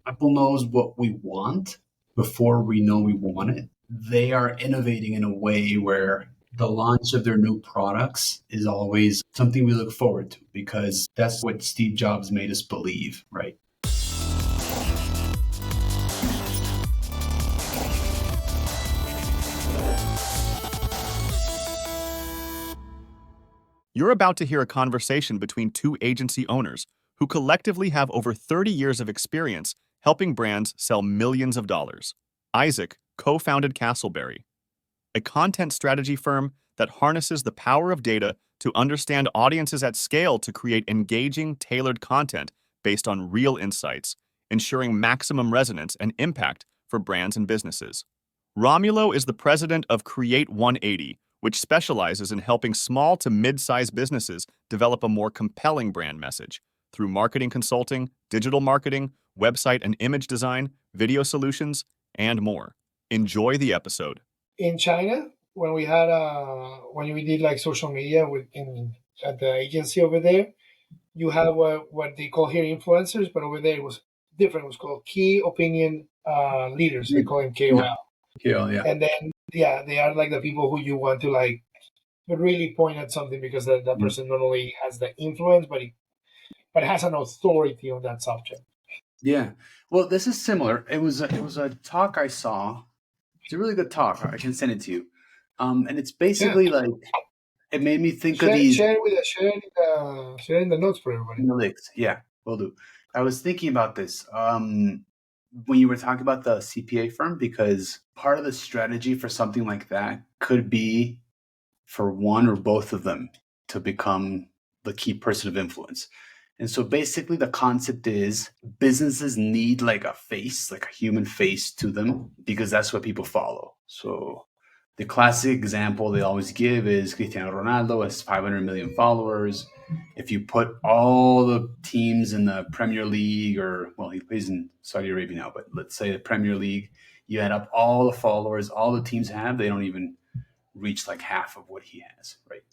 Apple knows what we want before we know we want it. They are innovating in a way where the launch of their new products is always something we look forward to because that's what Steve Jobs made us believe, right? You're about to hear a conversation between two agency owners who collectively have over 30 years of experience helping brands sell millions of dollars. Isaac co-founded Castleberry, a content strategy firm that harnesses the power of data to understand audiences at scale to create engaging, tailored content based on real insights, ensuring maximum resonance and impact for brands and businesses. Romulo is the president of Create 180, which specializes in helping small to mid-sized businesses develop a more compelling brand message through marketing consulting, digital marketing, website and image design, video solutions, and more. Enjoy the episode. In China, when we had when we did like social media at the agency over there, you have what they call here influencers, but over there it was different. It was called key opinion leaders. They call them KOL. KOL, yeah. And then they are like the people who you want to like really point at something because that person not only has the influence, but it has an authority on that subject. Yeah. Well, this is similar. It was a talk I saw. It's a really good talk. I can send it to you. And it's basically like it made me think of these. Share in the notes for everybody. In the links. Yeah, will do. I was thinking about this when you were talking about the CPA firm, because part of the strategy for something like that could be for one or both of them to become the key person of influence. And so basically the concept is businesses need like a face, like a human face to them, because that's what people follow. So the classic example they always give is Cristiano Ronaldo has 500 million followers. If you put all the teams in the Premier League, or, well, he plays in Saudi Arabia now, but let's say the Premier League, you add up all the followers all the teams have, they don't even reach like half of what he has, right?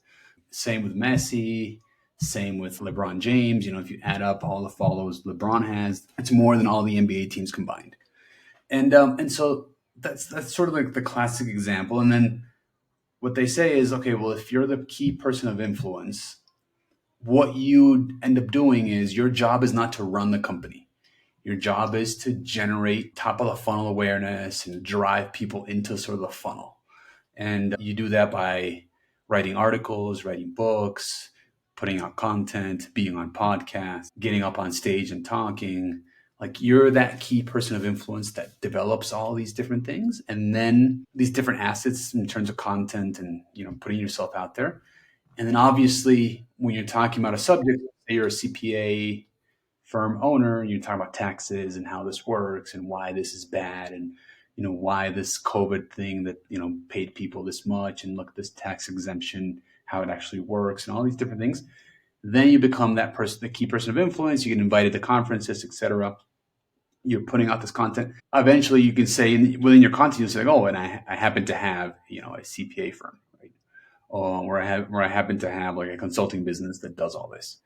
Same with Messi. Same with LeBron James. If you add up all the followers LeBron has, it's more than all the NBA teams combined. And so that's sort of like the classic example. And then what they say is, okay, well, if you're the key person of influence, what you end up doing is your job is not to run the company. Your job is to generate top of the funnel awareness and drive people into sort of the funnel. And you do that by writing articles, writing books, putting out content, being on podcasts, getting up on stage and talking. Like you're that key person of influence that develops all these different things. And then these different assets in terms of content and, putting yourself out there. And then obviously when you're talking about a subject, say you're a CPA firm owner and you're talking about taxes and how this works and why this is bad and, why this COVID thing that, paid people this much and look at this tax exemption, how it actually works and all these different things. Then you become that person, the key person of influence. You get invited to conferences, etc. You're putting out this content. Eventually you can say within your content, you'll say, oh, and I happen to have, a CPA firm, right? Or I happen to have like a consulting business that does all this.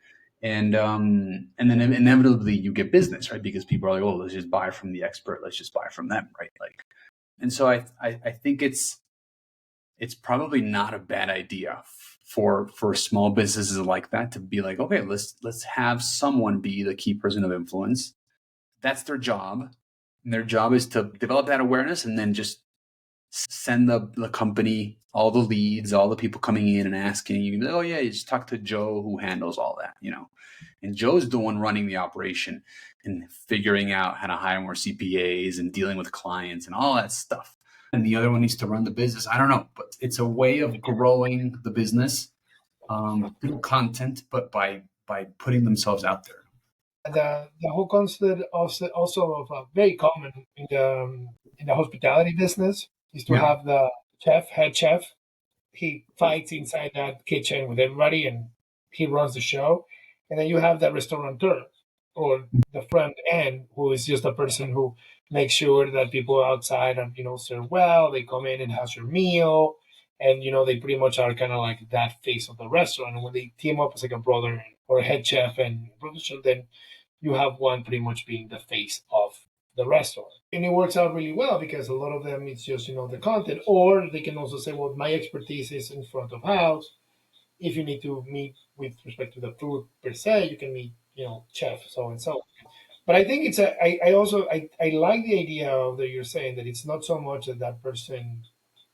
And then inevitably you get business, right? Because people are like, oh, let's just buy from the expert. Let's just buy from them, right? And so I think it's probably not a bad idea for small businesses like that to be like, okay, let's have someone be the key person of influence. That's their job. And their job is to develop that awareness and then just send the company all the leads, all the people coming in and asking. You can be like, oh yeah, you just talk to Joe who handles all that, And Joe's the one running the operation and figuring out how to hire more CPAs and dealing with clients and all that stuff. And the other one needs to run the business. I don't know, but it's a way of growing the business through content, but by putting themselves out there. The whole concept also of very common in the hospitality business is to have the head chef. He fights inside that kitchen with everybody and he runs the show. And then you have the restaurateur or the front end, who is just a person who makes sure that people outside are, served well. They come in and have your meal. And, they pretty much are kind of like that face of the restaurant. And when they team up as like a brother or a head chef and producer, then you have one pretty much being the face of the restaurant. And it works out really well because a lot of them, it's just, the content. Or they can also say, well, my expertise is in front of house. If you need to meet with respect to the food per se, you can meet, chef, so and so. But I think I like the idea of that you're saying that it's not so much that that person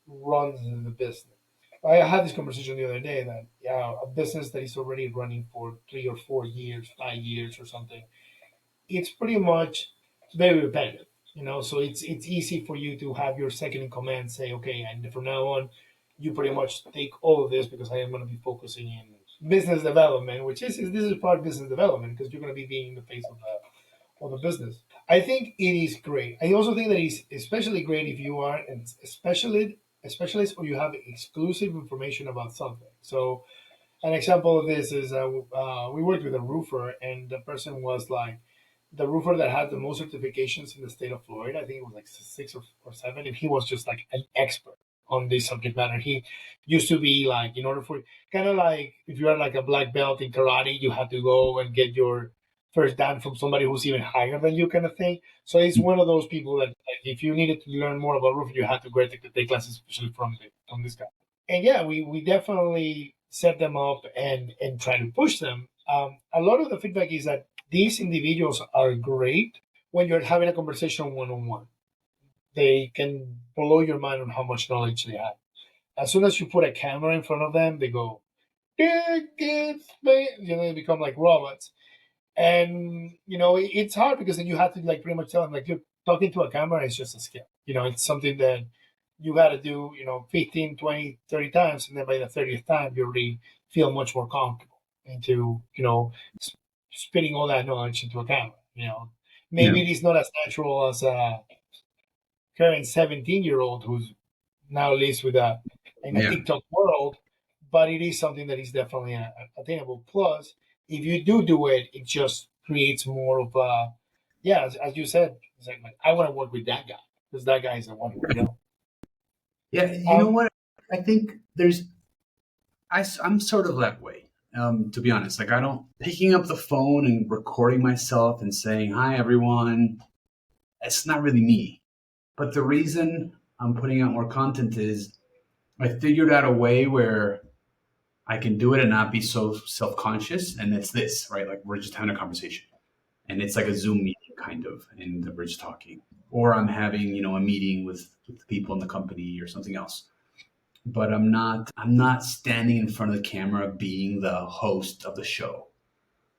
runs the business. I had this conversation the other day that, yeah, a business that is already running for 3 or 4 years, 5 years or something, it's pretty much very repetitive, so it's easy for you to have your second in command say, okay, and from now on, you pretty much take all of this because I am going to be focusing in business development, which is this is part of business development because you're going to be being in the face of the business. I think it is great. I also think that it's especially great if you are a specialist or you have exclusive information about something. So an example of this is we worked with a roofer, and the person was like the roofer that had the most certifications in the state of Florida. I think it was like six or seven, and he was just like an expert on this subject matter. He used to be like, in order for kind of like if you are like a black belt in karate, you had to go and get your first dan from somebody who's even higher than you, kind of thing. So he's one of those people that like, if you needed to learn more about roofing, you had to go take classes, especially from this guy. And yeah, we definitely set them up and try to push them. A lot of the feedback is that these individuals are great when you're having a conversation one on one. They can blow your mind on how much knowledge they have. As soon as you put a camera in front of them, they go, they become like robots. And it's hard because then you have to like pretty much tell them like, you're talking to a camera is just a skill. It's something that you got to do 15, 20, 30 times, and then by the 30th time you already feel much more comfortable into spitting all that knowledge into a camera. Maybe Yeah. it is not as natural as a current 17-year-old who's now lives with in a Yeah. TikTok world, but it is something that is definitely attainable. Plus, if you do it, it just creates more of a, yeah, as you said, it's like I want to work with that guy because that guy is the one. Yeah. You know Um, what? I think I'm sort of that way. To be honest, like I don't picking up the phone and recording myself and saying, hi, everyone. It's not really me. But the reason I'm putting out more content is I figured out a way where I can do it and not be so self conscious. And it's this, right? Like we're just having a conversation and it's like a Zoom meeting kind of, and we're just talking. Or I'm having, a meeting with people in the company or something else. But I'm not standing in front of the camera being the host of the show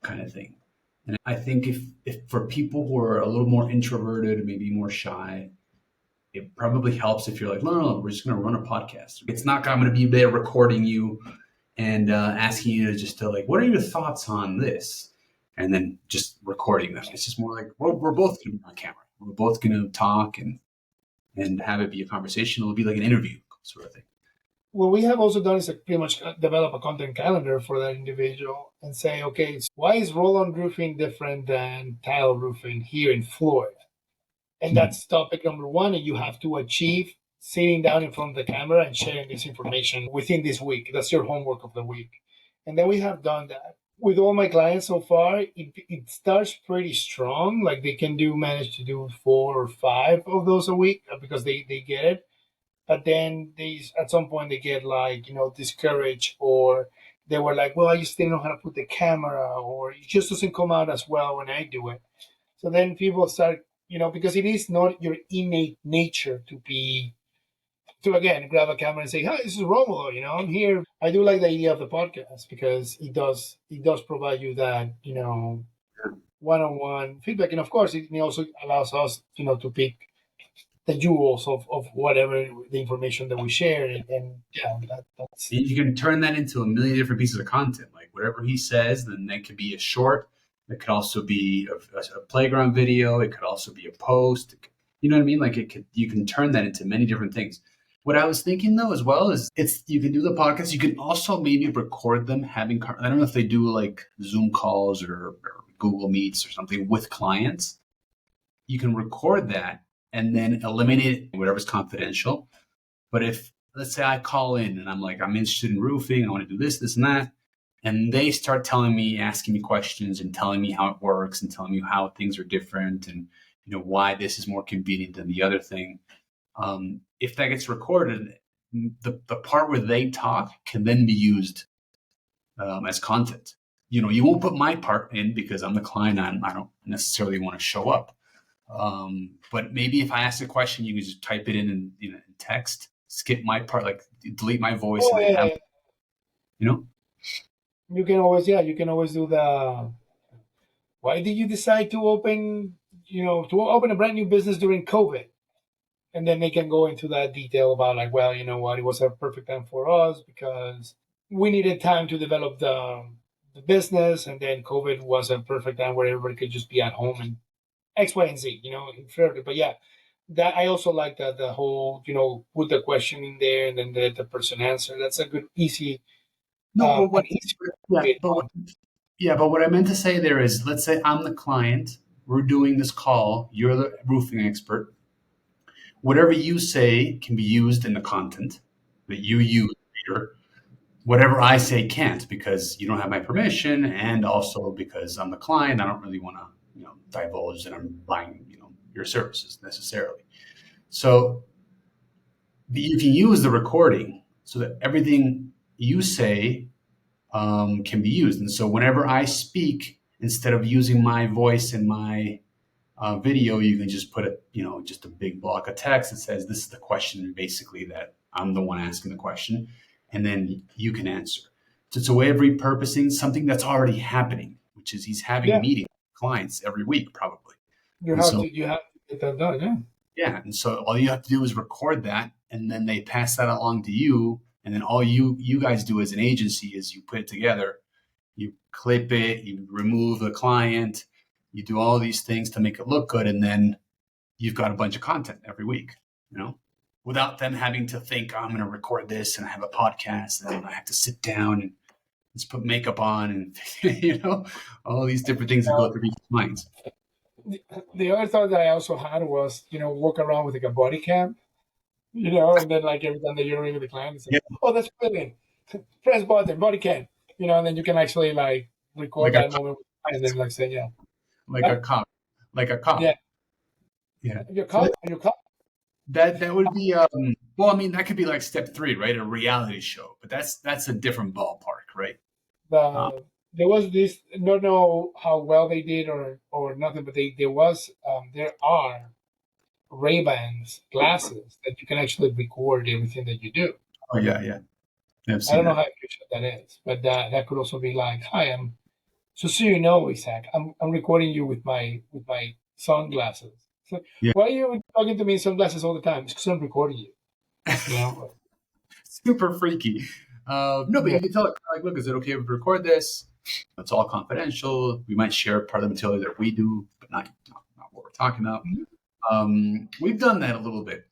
kind of thing. And I think if for people who are a little more introverted, maybe more shy, it probably helps if you're like, no, we're just going to run a podcast. It's not I'm going to be there recording you and asking you to just to like, what are your thoughts on this? And then just recording them. It's just more like, well, we're both going to be on camera. We're both going to talk and have it be a conversation. It'll be like an interview sort of thing. what we have also done is pretty much develop a content calendar for that individual and say, okay, why is roll-on roofing different than tile roofing here in Florida? And that's topic number one. And you have to achieve sitting down in front of the camera and sharing this information within this week. That's your homework of the week. And then we have done that. With all my clients so far, it starts pretty strong. Like they can manage to do 4 or 5 of those a week because they get it. But then they at some point they get like discouraged, or they were like, well, I just didn't know how to put the camera, or it just doesn't come out as well when I do it. So then people start, because it is not your innate nature to again grab a camera and say, "Hi, this is Romulo. I'm here." I do like the idea of the podcast because it does provide you that one-on-one feedback, and of course it also allows us to pick the jewels of whatever the information that we share, and yeah, that's You can turn that into a million different pieces of content. Like whatever he says, then that could be a short. It could also be a playground video. It could also be a post. You know what I mean? Like you can turn that into many different things. What I was thinking though, as well, is you can do the podcast. You can also maybe record them having. I don't know if they do like Zoom calls or Google Meets or something with clients. You can record that and then eliminate whatever's confidential. But if, let's say, I call in and I'm like, I'm interested in roofing, I want to do this, this, and that, and they start telling me, asking me questions and telling me how it works and telling me how things are different and why this is more convenient than the other thing. If that gets recorded, the part where they talk can then be used as content. You won't put my part in because I'm the client. I don't necessarily want to show up. But maybe if I ask a question, you can just type it in text, skip my part, like delete my voice, Oh and then yeah, have yeah. you know. You can always do the. Why did you decide to open, a brand new business during COVID? And then they can go into that detail about like, well, you know what, it was a perfect time for us because we needed time to develop the business, and then COVID was a perfect time where everybody could just be at home and X, Y, and Z, further. But yeah, that I also like that the whole, put the question in there and then the person answer. That's a good, easy, No, but an what? easy way to Yeah, create but what? content. Yeah, but what I meant to say there is, let's say I'm the client. We're doing this call. You're the roofing expert. Whatever you say can be used in the content that you use later. Whatever I say can't because you don't have my permission, and also because I'm the client. I don't really want to, divulge that I'm buying, your services necessarily. So you can use the recording so that everything you say can be used. And so whenever I speak, instead of using my voice in my video, you can just put just a big block of text that says this is the question, basically that I'm the one asking the question, and then you can answer. So it's a way of repurposing something that's already happening, which is he's having Yeah, meetings with clients every week probably, you and have so to you have to get that done. Yeah. yeah, and so all you have to do is record that, and then they pass that along to you, and then all you guys do as an agency is you put it together, you clip it, you remove the client, you do all these things to make it look good, and then you've got a bunch of content every week, without them having to think, oh, I'm going to record this and I have a podcast and then I have to sit down and let's put makeup on and, all these different things that go through people's minds. The other thought that I also had was, walk around with like a body cam, and then like every time that you're in with the client, it's like, Yeah, oh, that's brilliant. Press button, body cam, and then you can actually like record like a that moment and then like say, yeah, like huh? a cop, like a cop. Yeah, Yeah. your So cop, your cop. that would be well, I mean, that could be like step three, right? A reality show, but that's a different ballpark, right? Um, There was this. I don't know how well they did or nothing, but there are Ray-Bans glasses that you can actually record everything that you do. oh yeah, yeah, I've I seen don't know that. how efficient that is, but that could also be like, hi, so you know, Isaac, I'm recording you with my sunglasses. So Yeah. why are you talking to me in sunglasses all the time? It's because I'm recording you. You know? Super freaky. No, but Yeah. you can tell it like, look, is it okay if we record this? It's all confidential. We might share part of the material that we do, but not what we're talking about. Mhm. We've done that a little bit.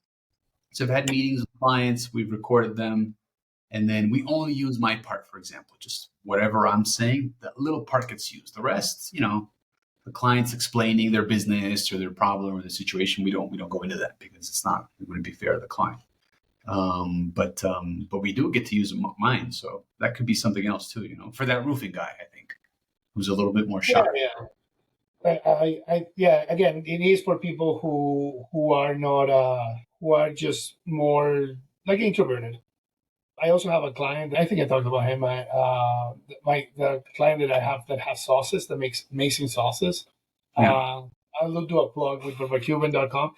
So I've had meetings with clients, we've recorded them, and then we only use my part, for example, just whatever I'm saying, that little part gets used. The rest, the client's explaining their business or their problem or the situation. We don't go into that because it wouldn't be fair to the client. But we do get to use mine, so that could be something else too. For that roofing guy, I think, who's a little bit more Yeah, shy. yeah. Yeah. Again, it is for people who are not who are just more like introverted. I also have a client. I think I talked about him. The client that I have that has sauces that makes amazing sauces. Yeah. I'll do a plug with barbecuban.com.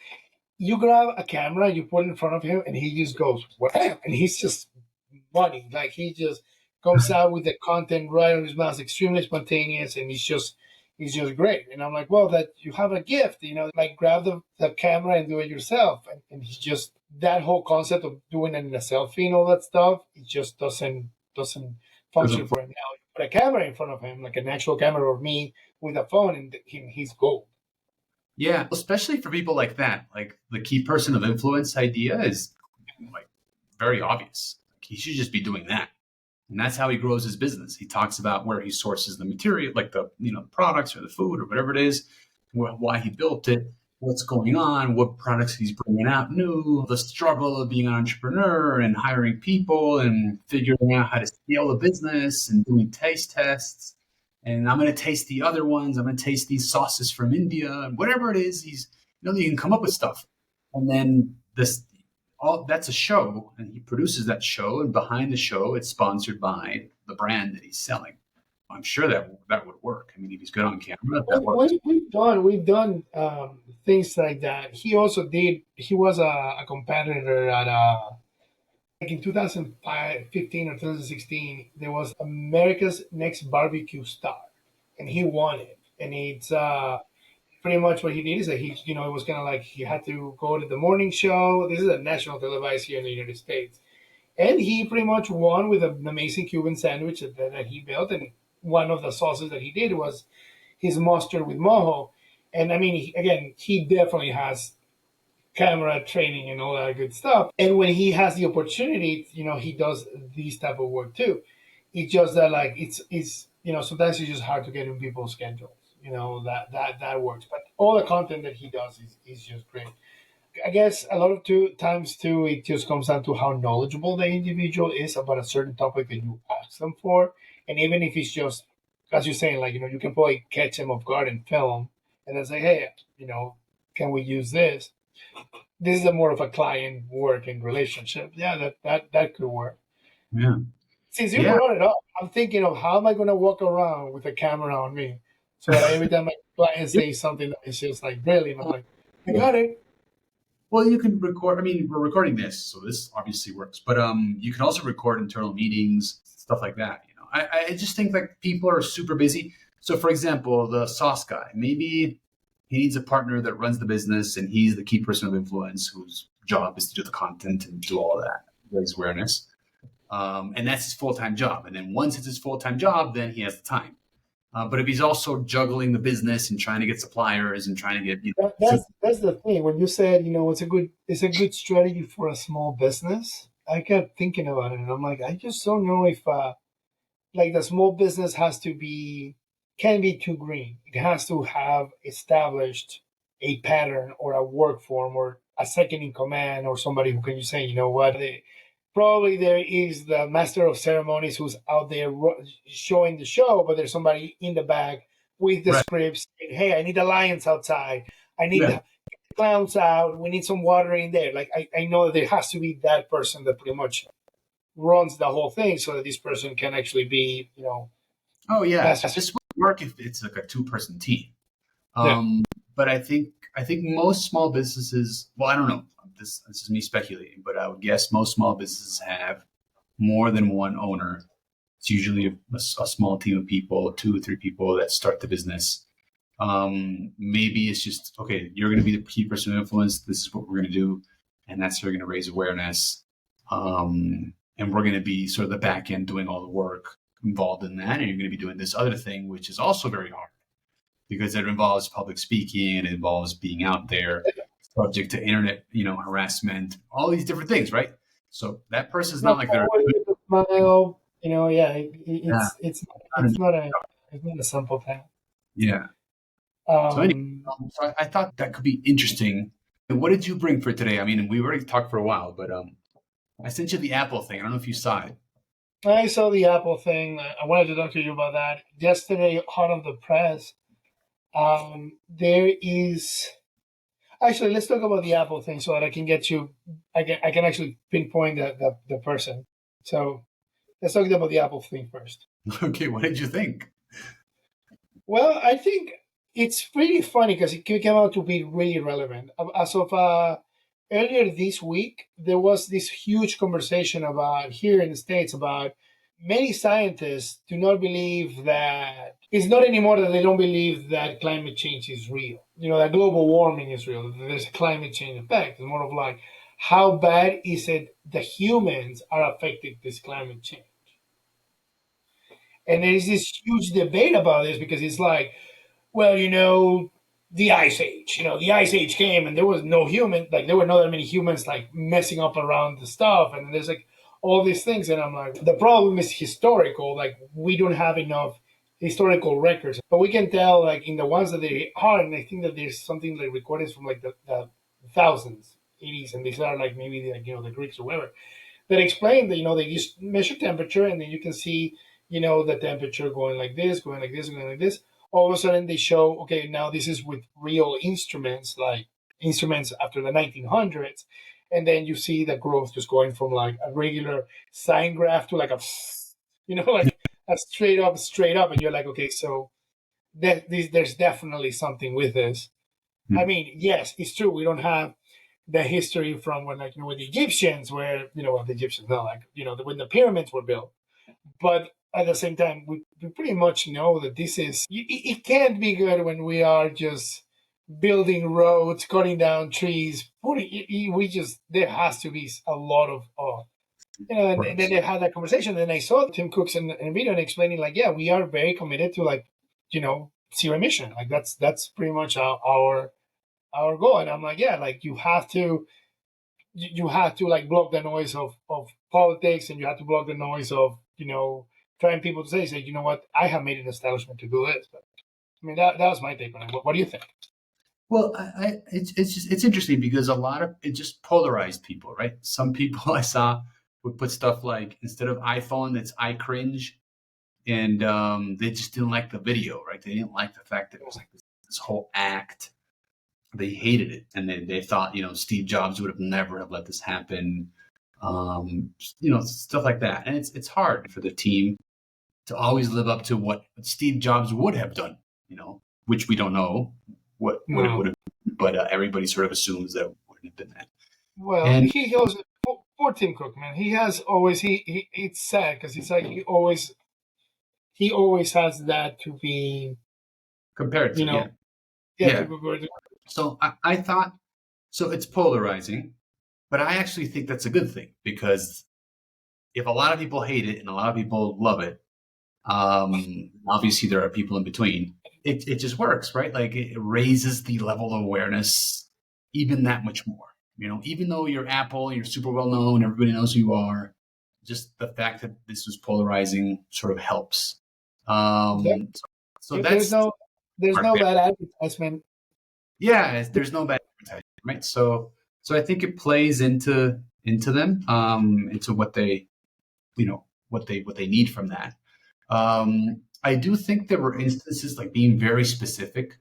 You grab a camera, you put it in front of him, and he just goes, wham, and he's just money. Like he just comes out with the content right on his mouth, extremely spontaneous, and he's just great. And I'm like, well, that you have a gift, like grab the camera and do it yourself. And he's just that whole concept of doing it in a selfie and all that stuff, it just doesn't function Doesn't. for him now. You put a camera in front of him, like an actual camera or me with a phone, and he's gold. Yeah, especially for people like that. Like the key person of influence idea is like very obvious. Like, he should just be doing that. And that's how he grows his business. He talks about where he sources the material, like the products or the food or whatever it is, why he built it, what's going on, what products he's bringing out new, the struggle of being an entrepreneur and hiring people and figuring out how to scale a business and doing taste tests. And I'm going to taste the other ones. I'm going to taste these sauces from India and whatever it is. you can come up with stuff, and then this all that's a show, and he produces that show, and behind the show, it's sponsored by the brand that he's selling. I'm sure that would work. I mean, if he's good on camera, that works. We've done things like that. He also did. He was a competitor at like in 2015 or 2016. There was America's Next Barbecue Star, and he won it. And it's pretty much what he did is that it was kind of like he had to go to the morning show. This is a national televised here in the United States, and he pretty much won with an amazing Cuban sandwich that he built. And one of the sauces that he did was his mustard with mojo. And I mean, he definitely has camera training and all that good stuff. And when he has the opportunity, he does these type of work too. It's just that like it's sometimes it's just hard to get in people's schedules. That works. But all the content that he does is just great. I guess a lot of times too, it just comes down to how knowledgeable the individual is about a certain topic that you ask them for, and even if it's just, as you're saying, like you can probably catch them off guard and film, and then say, hey, can we use this? This is a more of a client working relationship. Yeah, that could work. Yeah. Since you Yeah. brought it up, I'm thinking of how am I going to walk around with a camera on me, so that every time my client says something that is just like brilliant, I'm like, I got it. Well, you can record. I mean, we're recording this, so this obviously works. But you can also record internal meetings, stuff like that. I just think like people are super busy. So, for example, the sauce guy, maybe he needs a partner that runs the business, and he's the key person of influence whose job is to do the content and do all that, raise awareness, and that's his full time job. And then once it's his full time job, then he has the time. But if he's also juggling the business and trying to get suppliers and trying to get, That's the thing. When you said, it's a good strategy for a small business. I kept thinking about it, and I'm like, I just don't know if like the small business can be too green. It has to have established a pattern or a work form or a second in command or somebody who can just say, you know what, probably there is the master of ceremonies who's out there showing the show, but there's somebody in the back with the right, scripts. And, hey, I need the lions outside. I need yeah. the clowns out. We need some water in there. Like I know that there has to be that person that pretty much runs the whole thing, so that this person can actually be, Oh yeah, master. this would work if it's like a two-person team. Yeah. But I think most small businesses. Well, I don't know. This is me speculating, but I would guess most small businesses have more than one owner. It's usually a small team of people, 2 or 3 people that start the business. Maybe it's just okay. You're going to be the key person of influence. This is what we're going to do, and that's how we're going to raise awareness. And we're going to be sort of the back end doing all the work involved in that, and you're going to be doing this other thing, which is also very hard because it involves public speaking and it involves being out there, subject to internet, harassment, all these different things, right? So that person's not Not like they're always with a smile, yeah. yeah, It's not a simple thing. yeah. So anyway, Um, I thought that could be interesting. And what did you bring for today? I mean, we already talked for a while, but I sent you the Apple thing. I don't know if you saw it. I saw the Apple thing. I wanted to talk to you about that yesterday. Hot of the press. There is actually. Let's talk about the Apple thing so that I can get you. I can actually pinpoint the person. So let's talk about the Apple thing first. Okay, what did you think? Well, I think it's pretty funny because it came out to be really relevant. As of earlier this week, there was this huge conversation about here in the States about many scientists do not believe that it's not anymore that they don't believe that climate change is real. That global warming is real. That there's a climate change effect. It's more of like, how bad is it the humans are affecting this climate change? And there is this huge debate about this because it's like, well, the ice age. The ice age came and there was no human, like there were not that many humans like messing up around the stuff, and there's like all these things, and I'm like, the problem is historical. Like we don't have enough historical records, but we can tell like in the ones that they are, and I think that there's something like recordings from like the thousands, 80s, and these are like maybe the Greeks or whatever that explain that they just measure temperature, and then you can see the temperature going like this, going like this, going like this. All of a sudden they show, okay, now this is with real instruments like instruments after the 1900s. And then you see the growth just going from like a regular sine graph to like a, like a straight up. And you're like, okay, so there's definitely something with this. I mean, yes, it's true. We don't have the history from when, like, with the Egyptians, where, the Egyptians, no, like, when the pyramids were built. But at the same time, we pretty much know that this is, it can't be good when we are just building roads, cutting down trees, there has to be a lot of, and then they had that conversation. And I saw Tim Cook's in video and explaining, like, yeah, we are very committed to, like, zero emission. Like, that's pretty much our goal. And I'm like, yeah, like, you have to like block the noise of politics, and you have to block the noise of, trying people to say, you know what, I have made an establishment to do this. But I mean, that was my take on it. What do you think? Well, it's interesting because it just polarized people, right? Some people I saw would put stuff like, instead of iPhone, it's I cringe, and they just didn't like the video, right? They didn't like the fact that it was like this whole act. They hated it, and they thought, Steve Jobs would have never have let this happen, stuff like that. And it's hard for the team to always live up to what Steve Jobs would have done, which we don't know what it would have, but everybody sort of assumes that it wouldn't have been that. Well, And he goes for Tim Cook, man. He has always it's sad because it's like he always has that to be, compared to, yeah, yeah. to be. So I thought, so it's polarizing, but I actually think that's a good thing, because if a lot of people hate it and a lot of people love it, obviously there are people in between. It just works, right? Like, it raises the level of awareness even that much more. Even though you're Apple, you're super well known, everybody knows who you are. Just the fact that this was polarizing sort of helps. So There's that's no bad advertisement. yeah. There's no bad advertising, right? So I think it plays into them, into what they what they need from that. I do think there were instances, like, being very specific,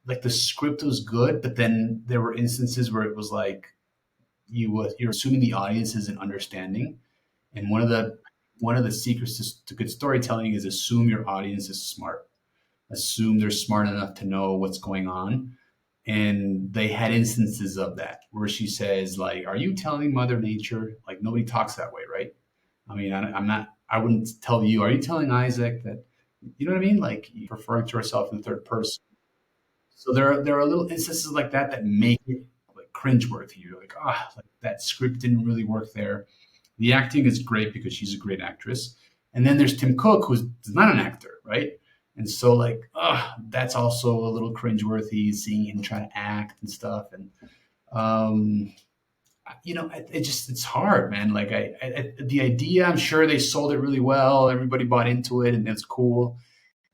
like the script was good, but then there were instances where it was like you're assuming the audience isn't understanding. And one of the secrets to good storytelling is assume your audience is smart. Assume they're smart enough to know what's going on. And they had instances of that where she says, like, "Are you telling Mother Nature?" Like, nobody talks that way, right? I mean, I'm not. I wouldn't tell you. Are you telling Isaac that? You know what I mean? Like, referring to herself in the third person. So there are little instances like that make it like cringeworthy. You're like, like, that script didn't really work there. The acting is great because she's a great actress. And then there's Tim Cook, who's not an actor, right? And so, like, that's also a little cringeworthy, seeing him try to act and stuff. And um, it's hard, man. Like, the idea, I'm sure they sold it really well. Everybody bought into it, and it's cool.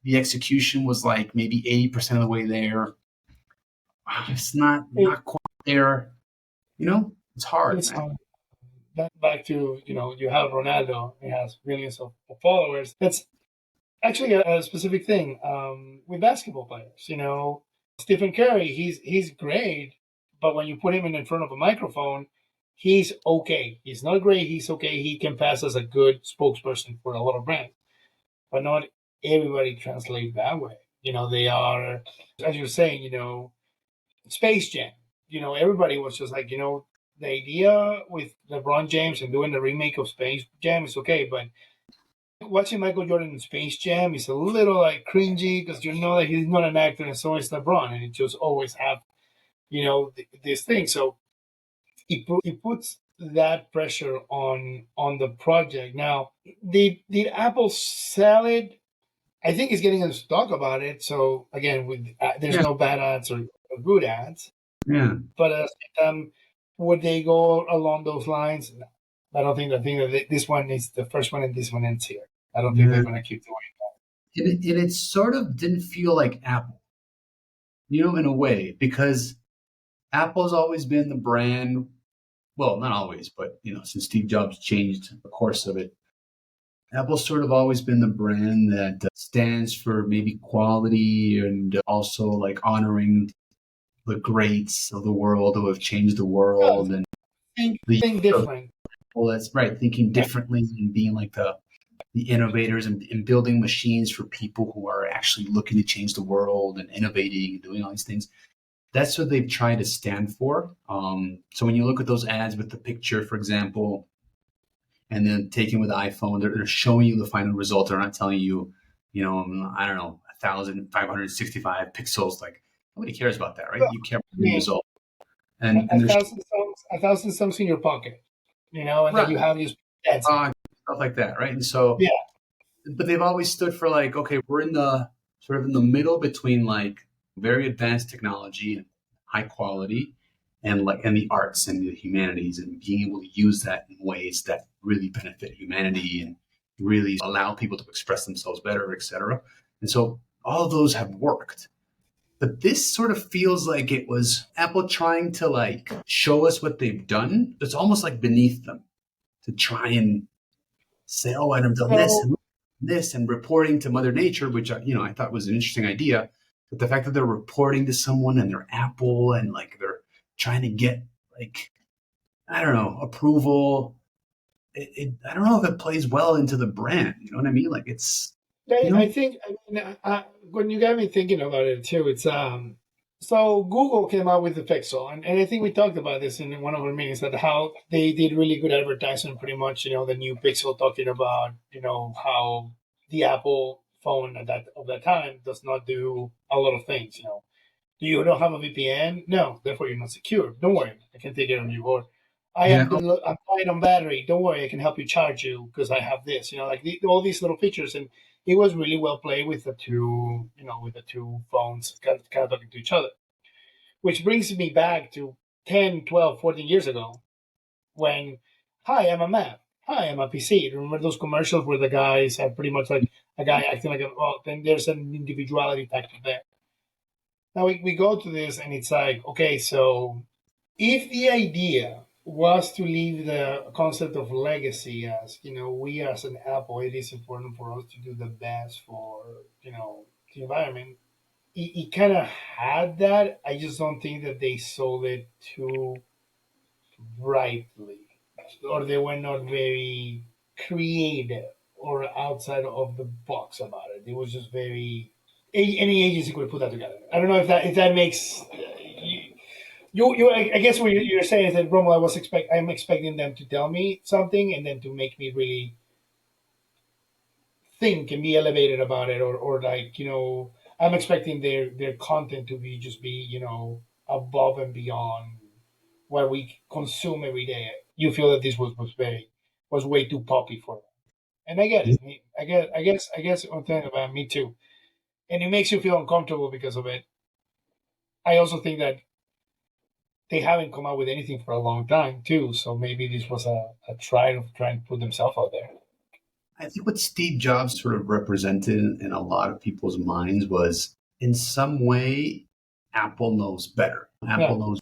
The execution was like maybe 80% of the way there. It's not quite there. It's hard, It's man. back to, you have Ronaldo. He has millions of followers. That's actually a specific thing with basketball players. Stephen Curry, he's great, but when you put him in front of a microphone, he's okay. He's not great. He's okay. He can pass as a good spokesperson for a lot of brands, but not everybody translates that way. They are, as you're saying, Space Jam. Everybody was just like, the idea with LeBron James and doing the remake of Space Jam is okay, but watching Michael Jordan in Space Jam is a little like cringy because you know that he's not an actor, and so is LeBron, and it just always have this thing. So it puts that pressure on the project. Now, did Apple sell it? I think it's getting us to talk about it. So again, with there's Yeah, no bad ads or good ads, yeah, but would they go along those lines? No. I don't think. I think that this one is the first one, and this one ends here. I don't think they're yeah. going to keep doing And it sort of didn't feel like Apple, in a way, because Apple's always been the brand. Well, not always, but since Steve Jobs changed the course of it, Apple's sort of always been the brand that stands for maybe quality, and also like honoring the greats of the world who have changed the Yeah, world, and the think different. well, that's right, thinking differently and being like the innovators and building machines for people who are actually looking to change the world and innovating and doing all these things. That's what they've tried to stand for. So when you look at those ads with the picture, for example, and then taken with the iPhone, they're showing you the final result. They're not telling you, I don't know, 1,565 pixels. Like nobody cares about that, right? Well, You care I about the mean, result. a, And a there's thousand songs, a thousand songs in your pocket, and then right, you have just that's it. stuff like that, right? And so, Yeah. but they've always stood for like, okay, we're in the sort of in the middle between like very advanced technology and high quality and the arts and the humanities and being able to use that in ways that really benefit humanity and really allow people to express themselves better, etc. And so all of those have worked. But this sort of feels like it was Apple trying to like show us what they've done. It's almost like beneath them to try and say, "Oh, I've done this So and this," and reporting to Mother Nature, which I thought was an interesting idea. But the fact that they're reporting to someone and they're Apple and like they're trying to get like I don't know approval. I don't know if it plays well into the brand. You know what I mean? Like it's you I know think when you got me thinking about it too, it's so Google came out with the Pixel, and I think we talked about this in one of our meetings that how they did really good advertising, pretty much, the new Pixel talking about how the Apple phone at that time does not do a lot of things. Do you don't have a VPN? No, therefore you're not secure. Don't worry, I can take it on you. Or yeah I'm fine on battery. Don't worry, I can help you charge you because I have this. Like all these little features, and it was really well played with the two, with the two phones kind of talking to each other. Which brings me back to 10, 12, 14 years ago when, hi, I'm a Mac. Hi, I'm a PC. Remember those commercials where the guys had pretty much like a guy acting like well, then there's an individuality factor there. Now we go to this and it's like, okay, so if the idea was to leave the concept of legacy as, we as an Apple, it is important for us to do the best for, the environment. It kind of had that. I just don't think that they sold it too brightly, or they were not very creative or outside of the box about it. It was just very any agency could put that together. I don't know if that makes I guess what you're saying is that Romulo, I'm expecting them to tell me something and then to make me really think and be elevated about it, or like I'm expecting their content to be just be above and beyond what we consume every day. You feel that this was way too poppy for them, and I get it. I guess I'm thinking about me too, and it makes you feel uncomfortable because of it. I also think that they haven't come out with anything for a long time too. So maybe this was a try of trying to put themselves out there. I think what Steve Jobs sort of represented in a lot of people's minds was in some way Apple knows better. Yeah, Apple knows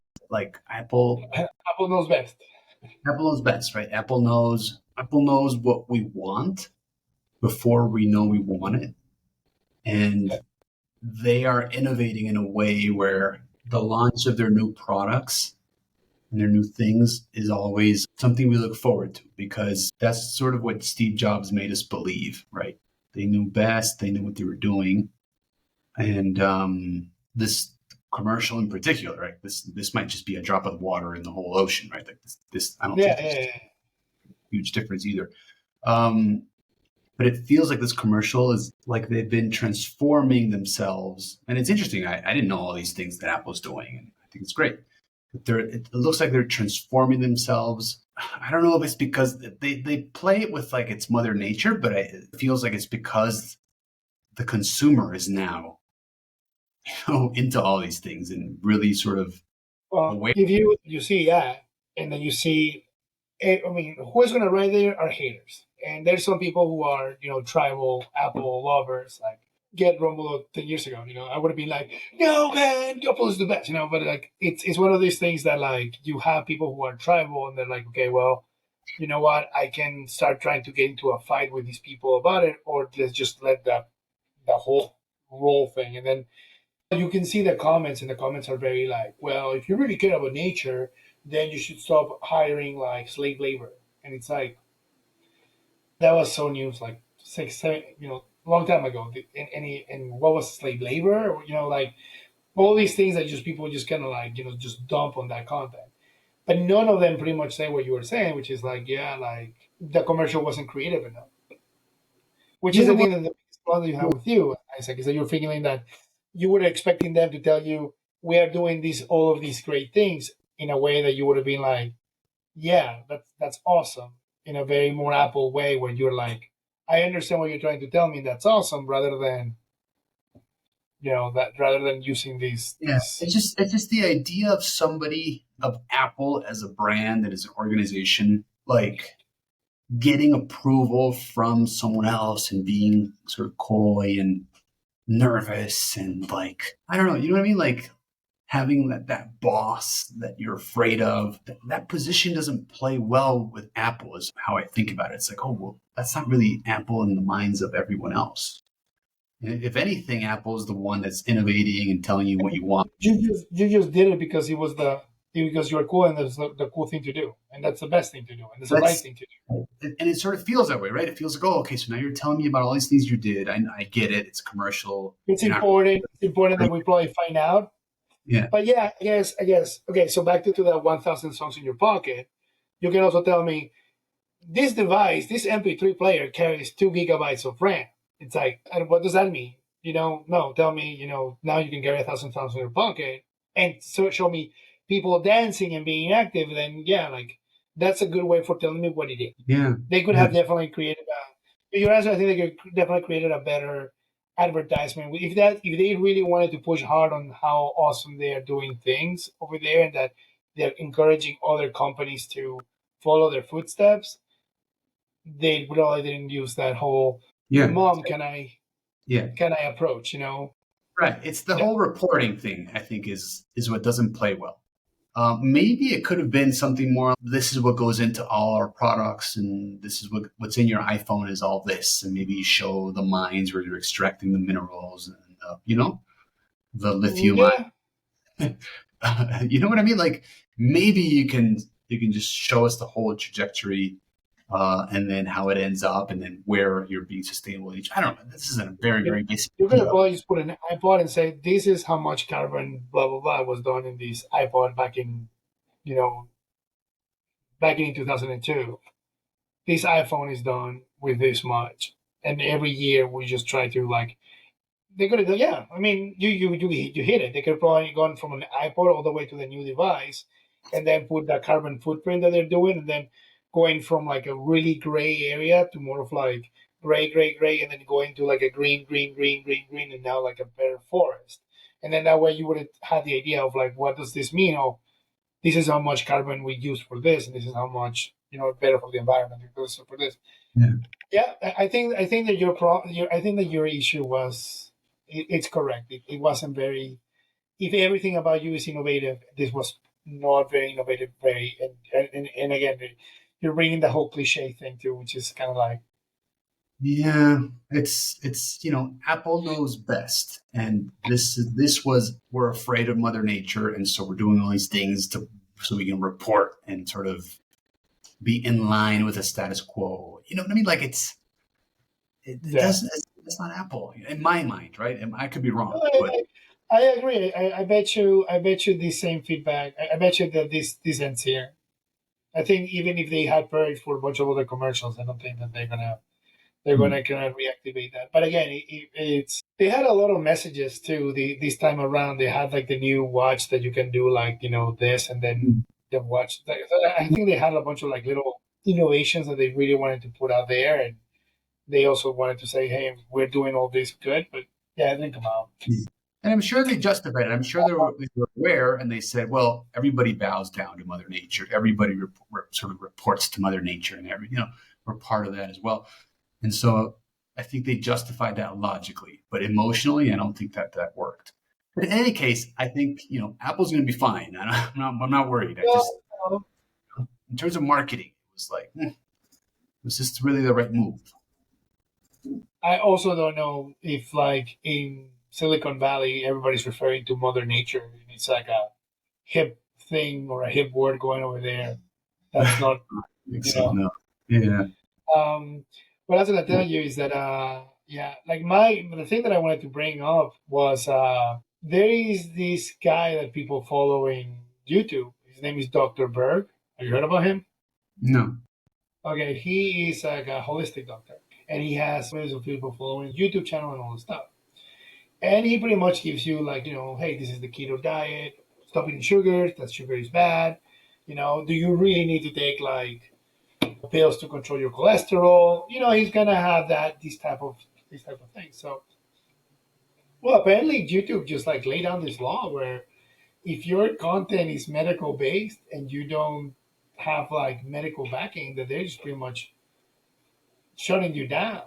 best. Apple knows best, right? Apple knows what we want before we know we want it. And they are innovating in a way where the launch of their new products and their new things is always something we look forward to because that's sort of what Steve Jobs made us believe, right? They knew best, they knew what they were doing. And this commercial in particular, right? This might just be a drop of water in the whole ocean, right? Like this I don't think Yeah, there's yeah, a yeah. huge difference either. Um, but it feels like this commercial is like they've been transforming themselves. And it's interesting. I didn't know all these things that Apple's doing, and I think it's great. But it looks like they're transforming themselves. I don't know if it's because they play it with like it's Mother Nature, but it feels like it's because the consumer is now into all these things and really sort of Well, aware. if you see that, and then you see, I mean, who's gonna write there are haters, and there's some people who are tribal Apple lovers, like get Romulo 10 years ago. I would have been like, no man, Apple is the best. But like it's one of these things that like you have people who are tribal, and they're like, okay, well, you know what, I can start trying to get into a fight with these people about it, or let's just let the whole roll thing, and then You can see the comments, and the comments are very like, well, if you really care about nature, then you should stop hiring like slave labor. And it's like, that was so news like 6, 7, a long time ago. And what was slave labor? Like all these things that just people just kind of like, just dump on that content. But none of them pretty much say what you were saying, which is like, yeah, like the commercial wasn't creative enough. Which is Yeah, the well, thing that the biggest problem you have with you, Isaac, is that you're feeling that you were expecting them to tell you we are doing all of these great things in a way that you would have been like, yeah, that's awesome, in a very more Apple way where you're like, I understand what you're trying to tell me, that's awesome, rather than using these yeah. these It's just the idea of somebody of Apple as a brand and as an organization, like getting approval from someone else and being sort of coy and nervous and like I don't know, you know what I mean? Like having that boss that you're afraid of, that position doesn't play well with Apple is how I think about it. It's like, oh well, that's not really Apple in the minds of everyone else. If anything, Apple's the one that's innovating and telling you what you want. you just did it because because you're cool, and that's the cool thing to do, and that's the best thing to do, and that's the right That's thing to do. and it sort of feels that way, right? It feels like, oh, okay, so now you're telling me about all these things you did. I get it. It's commercial. It's You're not, important. It's important that we probably find out. yeah, But yeah, I guess. Okay, so back to the 1,000 songs in your pocket. You can also tell me this device, this MP3 player carries 2 gigabytes of RAM. It's like, and what does that mean? No, tell me, now you can carry 1,000 songs in your pocket, and so show me people dancing and being active. Then yeah, like that's a good way for telling me what it is. yeah, They could yeah, have definitely created a. Your answer, I think they could definitely created a better advertisement. If they really wanted to push hard on how awesome they are doing things over there, and that they're encouraging other companies to follow their footsteps, they probably didn't use that whole yeah, "Mom, can I yeah. approach?" Right. It's the Yeah. whole reporting thing. I think is what doesn't play well. Maybe it could have been something more. This is what goes into all our products, and this is what's in your iPhone is all this, and maybe you show the mines where you're extracting the minerals and the lithium. Yeah, You know what I mean? Like maybe you can just show us the whole trajectory, and then how it ends up, and then where you're being sustainable. I don't know. This is a very yeah. very basic You could idea. have probably just put an iPod and say, "This is how much carbon, blah blah blah, was done in this iPod you know, back in 2002. This iPhone is done with this much, and every year we just try to like." They could have done, yeah. I mean, you hit it. They could have probably gone from an iPod all the way to the new device, and then put the carbon footprint that they're doing, and then going from like a really gray area to more of like gray, gray, gray, and then going to like a green, green, green, green, green, and now like a better forest. And then that way you would have had the idea of like, what does this mean? Oh, this is how much carbon we use for this, and this is how much better for the environment because for this. Yeah. Yeah, I think that I think that your issue was it's correct. It wasn't very. If everything about you is innovative, this was not very innovative. And again, you're bringing the whole cliche thing too, which is kind of like Yeah, it's Apple knows best, and this was we're afraid of Mother Nature, and so we're doing all these things to so we can report and sort of be in line with the status quo. You know what I mean? Like it yeah. doesn't. It's not Apple in my mind, right? And I could be No, wrong, but I agree. I bet you. I bet you the same feedback. I bet you that this ends here. I think even if they had paid for a bunch of other commercials, I don't think that they're gonna kind of reactivate that. But again, it's they had a lot of messages too. This time around, they had like the new watch that you can do like this, and then the watch. I think they had a bunch of like little innovations that they really wanted to put out there, and they also wanted to say, "Hey, we're doing all this good." But yeah, it didn't come out. and I'm sure they justified it. I'm sure they were aware, and they said, "Well, everybody bows down to Mother Nature. Everybody sort of reports to Mother Nature, and we're part of that as well." And so I think they justified that logically, but emotionally, I don't think that worked. But in any case, I think Apple's going to be fine. I'm not worried. I just Well, in terms of marketing, it was like, was this really the right move? I also don't know if like in Silicon Valley, everybody's referring to Mother Nature. It's like a hip thing or a hip word going over there. That's not, I think you so. know. No. Yeah. Um, what I was gonna tell you is that, yeah, like the thing that I wanted to bring up was there is this guy that people follow in YouTube. His name is Dr. Berg. Have you heard about him? No. Okay, he is like a holistic doctor, and he has millions of people following his YouTube channel and all this stuff. And he pretty much gives you like, hey, this is the keto diet. Stop eating sugar. That sugar is bad. Do you really need to take like pills to control your cholesterol? He's gonna have these type of things. So, well, apparently YouTube just like laid down this law where if your content is medical based and you don't have like medical backing, that they're just pretty much shutting you down.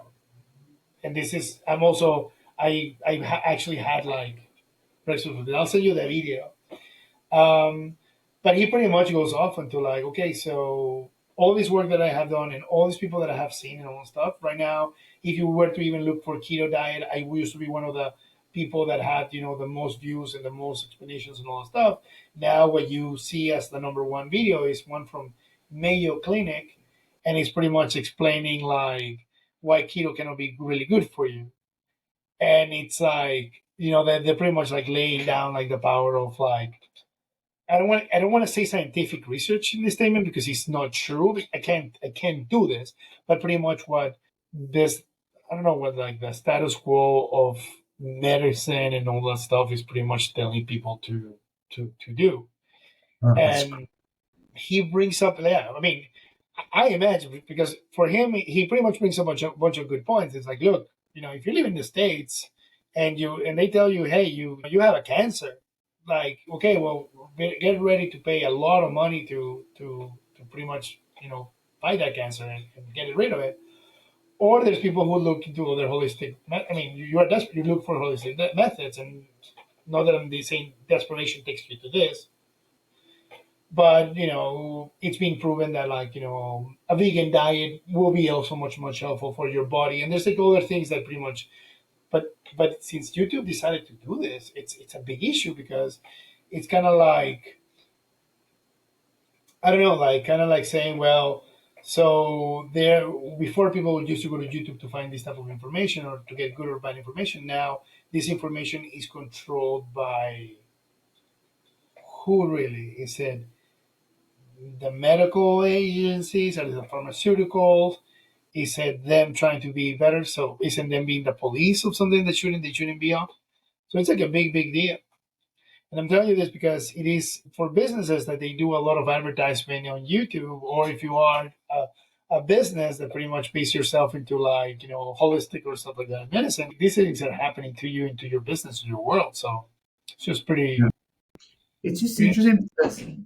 And this is I'm also actually had like I'll send you the video. Um, but he pretty much goes off into like, okay, so all this work that I have done and all these people that I have seen and all that stuff right now, if you were to even look for keto diet, I used to be one of the people that had, the most views and the most explanations and all that stuff. Now what you see as the number one video is one from Mayo Clinic, and it's pretty much explaining like why keto cannot be really good for you. And it's like, they're pretty much like laying down like the power of like I don't want to say scientific research in this statement because it's not true. I can't do this, but pretty much what this I don't know what like the status quo of medicine and all that stuff is pretty much telling people to do. Oh, that's And he brings up, yeah, I mean, I imagine because for him he pretty much brings up a bunch of good points. It's like, look, if you live in the States and they tell you, hey, you have a cancer, like, okay, well, get ready to pay a lot of money to pretty much fight that cancer and get rid of it. Or there's people who look into other holistic. I mean, you are desperate. You look for holistic methods, and not that I'm saying desperation takes you to this, but it's been proven that like a vegan diet will be also much helpful for your body. And there's like other things that pretty much, but since YouTube decided to do this, it's a big issue because it's kind of like, I don't know, like kind of like saying, well, so there before people would used to go to YouTube to find this type of information or to get good or bad information. Now this information is controlled by who really? Is it the medical agencies or the pharmaceuticals? Is it them trying to be better? So isn't them being the police of something that they shouldn't be on? So it's like a big deal. And I'm telling you this because it is for businesses that they do a lot of advertisement on YouTube, or if you are a business that pretty much base yourself into like, holistic or stuff like that, medicine, these things are happening to you, into your business, in your world. So it's just yeah. pretty, It's just pretty interesting.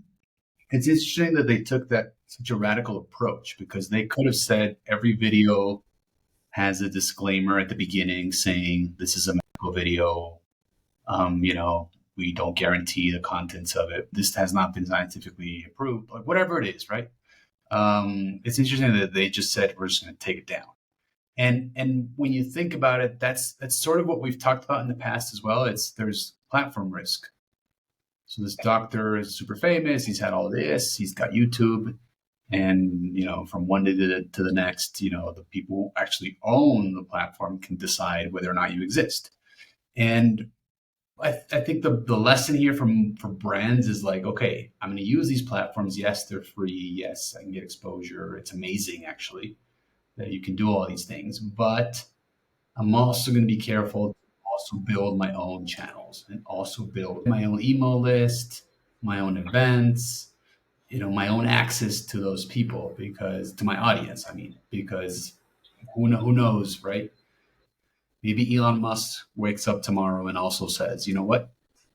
It's interesting that they took that such a radical approach because they could have said every video has a disclaimer at the beginning saying this is a medical video. You know, we don't guarantee the contents of it. This has not been scientifically approved. Like whatever it is, right? It's interesting that they just said we're just going to take it down. And when you think about it, that's sort of what we've talked about in the past as well. There's platform risk. So this doctor is super famous. He's had all this. He's got YouTube, and from one day to the next, the people who actually own the platform can decide whether or not you exist. And I think the lesson here for brands is like, okay, I'm going to use these platforms. Yes, they're free. Yes, I can get exposure. It's amazing actually that you can do all these things, but I'm also going to be careful to also build my own channels and also build my own email list, my own events, my own access to those people because to my audience, I mean, because who knows, right? Maybe Elon Musk wakes up tomorrow and also says, you know what?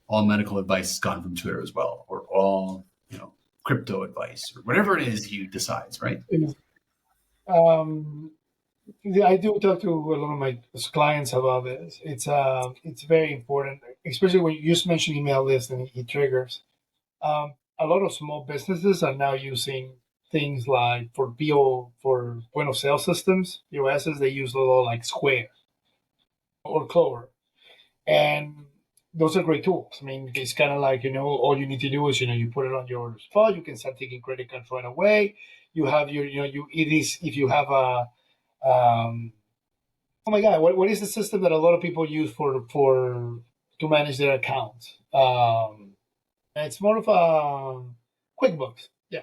All medical advice is gone from Twitter as well, or all, crypto advice, or whatever it is he decides, right? pretty. Um, yeah, I do talk to a lot of my clients about this. It's very important, especially when you just mentioned email list and it triggers. A lot of small businesses are now using things like for point of sale systems, POSs. They use a lot like Square or Clover, And those are great tools. I mean, it's kind of like, all you need to do is, you put it on your spot. You can start taking credit cards right away. You have your, it is, if you have oh my God, what is the system that a lot of people use to manage their accounts? It's more of a QuickBooks. Yeah.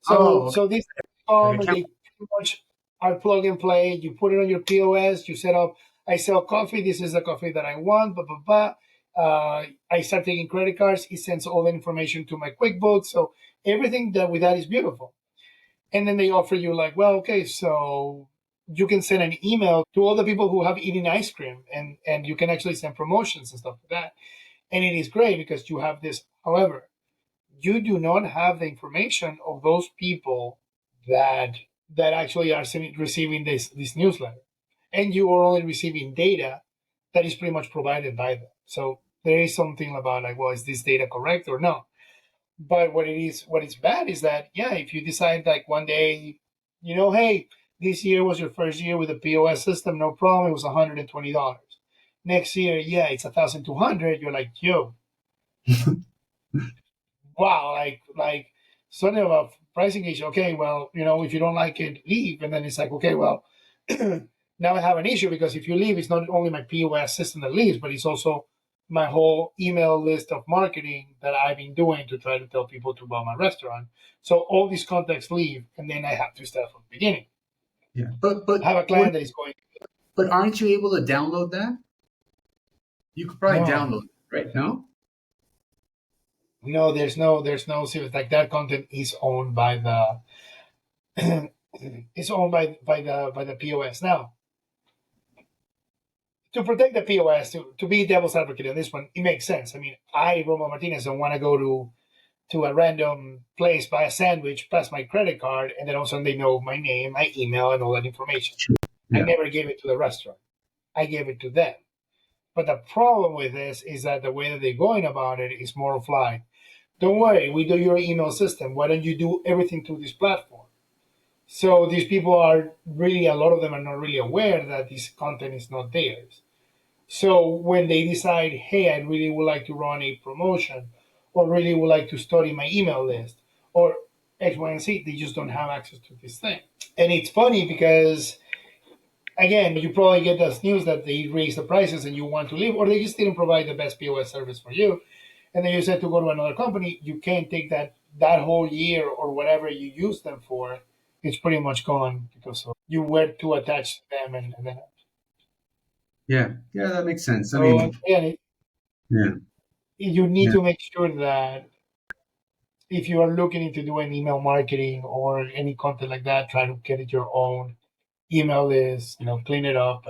Oh, So these like and account. they pretty much are plug and play. You put it on your POS. You set up. I sell coffee. This is the coffee that I want. Blah blah blah. I start taking credit cards. It sends all the information to my QuickBooks. So everything that with that is beautiful. And then they offer you like, well, okay, so you can send an email to all the people who have eaten ice cream, and you can actually send promotions and stuff like that. And it is great because you have this. However, you do not have the information of those people that actually are receiving this newsletter, and you are only receiving data that is pretty much provided by them. So there is something about like, well, is this data correct or no? But what is bad is that, yeah, if you decide like one day, hey, this year was your first year with a POS system, no problem, it was $120. Next year, yeah, it's 1,200. You're like, yo, wow, like something about pricing issue. Okay, well, if you don't like it, leave. And then it's like, okay, well, now I have an issue because if you leave, it's not only my POS system that leaves, but it's also my whole email list of marketing that I've been doing to try to tell people to buy my restaurant. So all these contacts leave, and then I have to start from the beginning. Yeah, but I have a what? client that is going, But aren't you able to download that? You could probably no, download it, right? No. no, there's no serious, like that content is owned by the it's owned by the POS. Now, to protect the POS, to be devil's advocate on this one, it makes sense. I mean, Romo Martinez, don't want to go to a random place, buy a sandwich, pass my credit card, and then all of a sudden they know my name, my email, and all that information. I Yeah. never gave it to the restaurant. I gave it to them. But the problem with this is that the way that they're going about it is more of like, don't worry, we do your email system. Why don't you do everything through this platform? So these people are really, a lot of them are not really aware that this content is not theirs. So when they decide, hey, I really would like to run a promotion, or really would like to study my email list, or X, Y, and Z, they just don't have access to this thing. And it's funny because, again, you probably get this news that they raise the prices and you want to leave, or they just didn't provide the best POS service for you. And then you said to go to another company, you can't take that whole year or whatever you use them for. It's pretty much gone because you were too attached to them, and then Yeah. Yeah, that makes sense. I so mean, again, yeah. you need Yeah. to make sure that if you are looking into doing email marketing or any content like that, try to get it your own email list, clean it up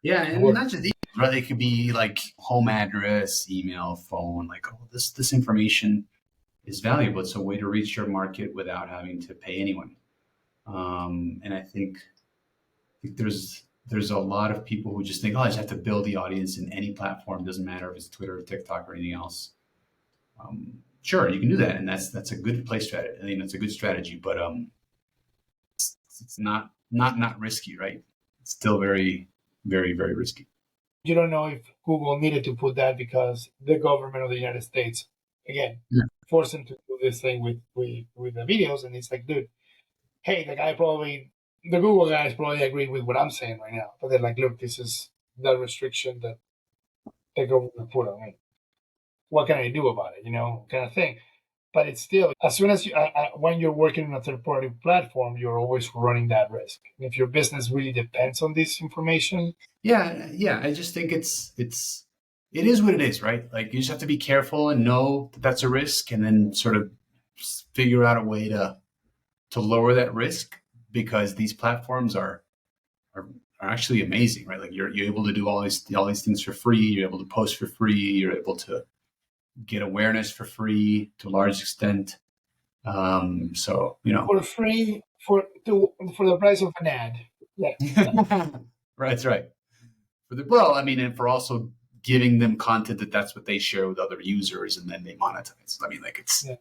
Yeah, and and work. not just email, right? It could be like home address, email, phone, like oh, this information is valuable. It's a way to reach your market without having to pay anyone. And I think there's a lot of people who just think, oh, I just have to build the audience in any platform. Doesn't matter if it's Twitter, or TikTok, or anything else. Sure, you can do that, and that's a good play strategy. I mean, it's a good strategy, but it's not risky, right? It's still very, very, very risky. You don't know if Google needed to put that because the government of the United States, again, Yeah. forced them to do this thing with the videos. And it's like, dude, hey, the Google guys probably agree with what I'm saying right now. But they're like, look, this is the restriction that the government put on me. What can I do about it? Kind of thing. But it's still, as soon as when you're working on a third party platform, you're always running that risk. If your business really depends on this information, Yeah, yeah. I just think it is what it is, right? Like you just have to be careful and know that that's a risk, and then sort of figure out a way to lower that risk because these platforms are, are actually amazing, right? Like you're able to do all these things for free. You're able to post for free. You're able to get awareness for free to a large extent. So for free, for the price of an ad. Yeah. right, that's right. Well, I mean, and for also giving them content that's what they share with other users, and then they monetize. I mean, like Yeah.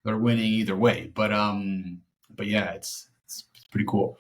they're winning either way. But yeah, it's pretty cool.